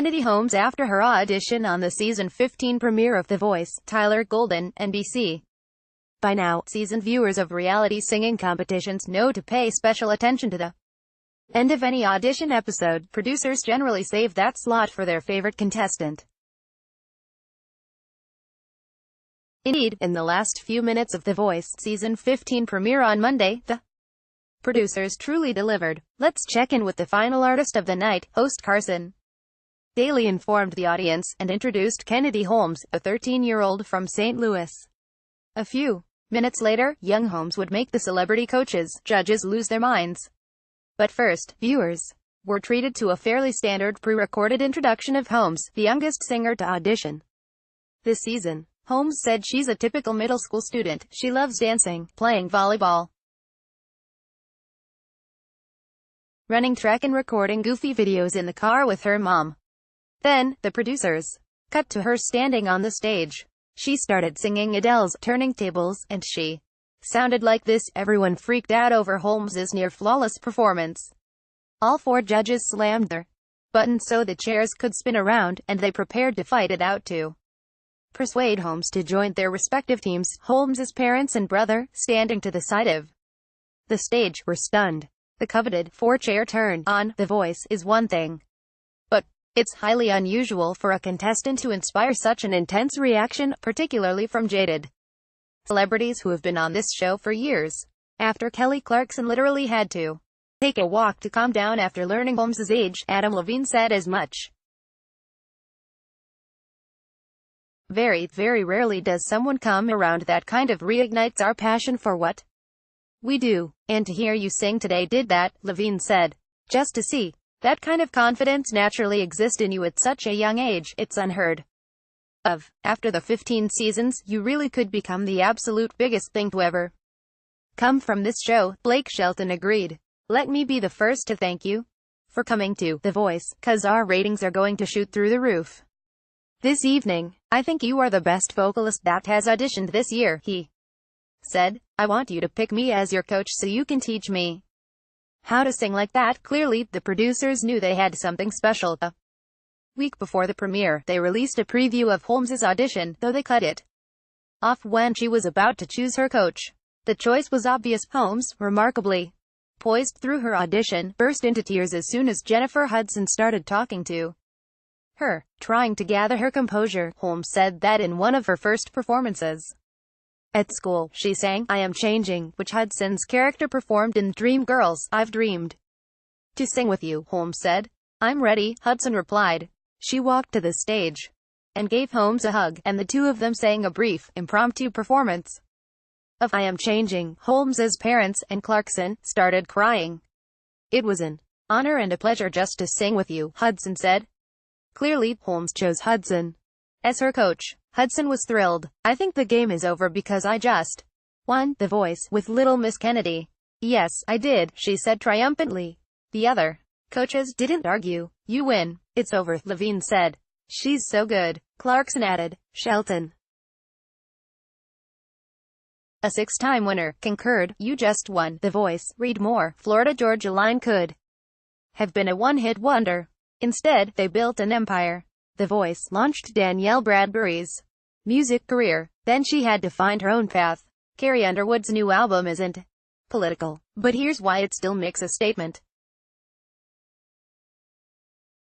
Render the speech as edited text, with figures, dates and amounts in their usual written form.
Kennedy Holmes after her audition on the season 15 premiere of The Voice. Tyler Golden, NBC. By now, seasoned viewers of reality singing competitions know to pay special attention to the end of any audition episode. Producers generally save that slot for their favorite contestant. Indeed, in the last few minutes of The Voice season 15 premiere on Monday, the producers truly delivered. Let's check in with the final artist of the night, host Carson Daly informed the audience, and introduced Kennedy Holmes, a 13-year-old from St. Louis. A few minutes later, young Holmes would make the celebrity judges lose their minds. But first, viewers were treated to a fairly standard pre-recorded introduction of Holmes, the youngest singer to audition this season. Holmes said she's a typical middle school student. She loves dancing, playing volleyball, running track and recording goofy videos in the car with her mom. Then, the producers cut to her standing on the stage. She started singing Adele's Turning Tables, and she sounded like this. Everyone freaked out over Holmes's near-flawless performance. All four judges slammed their buttons so the chairs could spin around, and they prepared to fight it out to persuade Holmes to join their respective teams. Holmes's parents and brother, standing to the side of the stage, were stunned. The coveted four-chair turn on The Voice is one thing, but it's highly unusual for a contestant to inspire such an intense reaction, particularly from jaded celebrities who have been on this show for years. After Kelly Clarkson literally had to take a walk to calm down after learning Holmes's age, Adam Levine said as much. Very, very rarely does someone come around that kind of reignites our passion for what we do. And to hear you sing today did that, Levine said. Just to see that kind of confidence naturally exist in you at such a young age, it's unheard of. After the 15 seasons, you really could become the absolute biggest thing to ever come from this show, Blake Shelton agreed. Let me be the first to thank you for coming to The Voice, 'cause our ratings are going to shoot through the roof this evening. I think you are the best vocalist that has auditioned this year, he said. I want you to pick me as your coach so you can teach me how to sing like that. Clearly, the producers knew they had something special. A week before the premiere, they released a preview of Holmes's audition, though they cut it off when she was about to choose her coach. The choice was obvious. Holmes, remarkably poised through her audition, burst into tears as soon as Jennifer Hudson started talking to her. Trying to gather her composure, Holmes said that in one of her first performances at school, she sang I Am Changing, which Hudson's character performed in Dreamgirls. I've dreamed to sing with you, Holmes said. I'm ready, Hudson replied. She walked to the stage and gave Holmes a hug, and the two of them sang a brief, impromptu performance of I Am Changing. Holmes's parents and Clarkson started crying. It was an honor and a pleasure just to sing with you, Hudson said. Clearly, Holmes chose Hudson as her coach. Hudson was thrilled. I think the game is over because I just won The Voice with Little Miss Kennedy. Yes, I did, she said triumphantly. The other coaches didn't argue. You win. It's over, Levine said. She's so good, Clarkson added. Shelton, a six-time winner, concurred. You just won The Voice. Read more. Florida Georgia Line could have been a one-hit wonder. Instead, they built an empire. The Voice launched Danielle Bradbury's music career. Then she had to find her own path. Carrie Underwood's new album isn't political, but here's why it still makes a statement.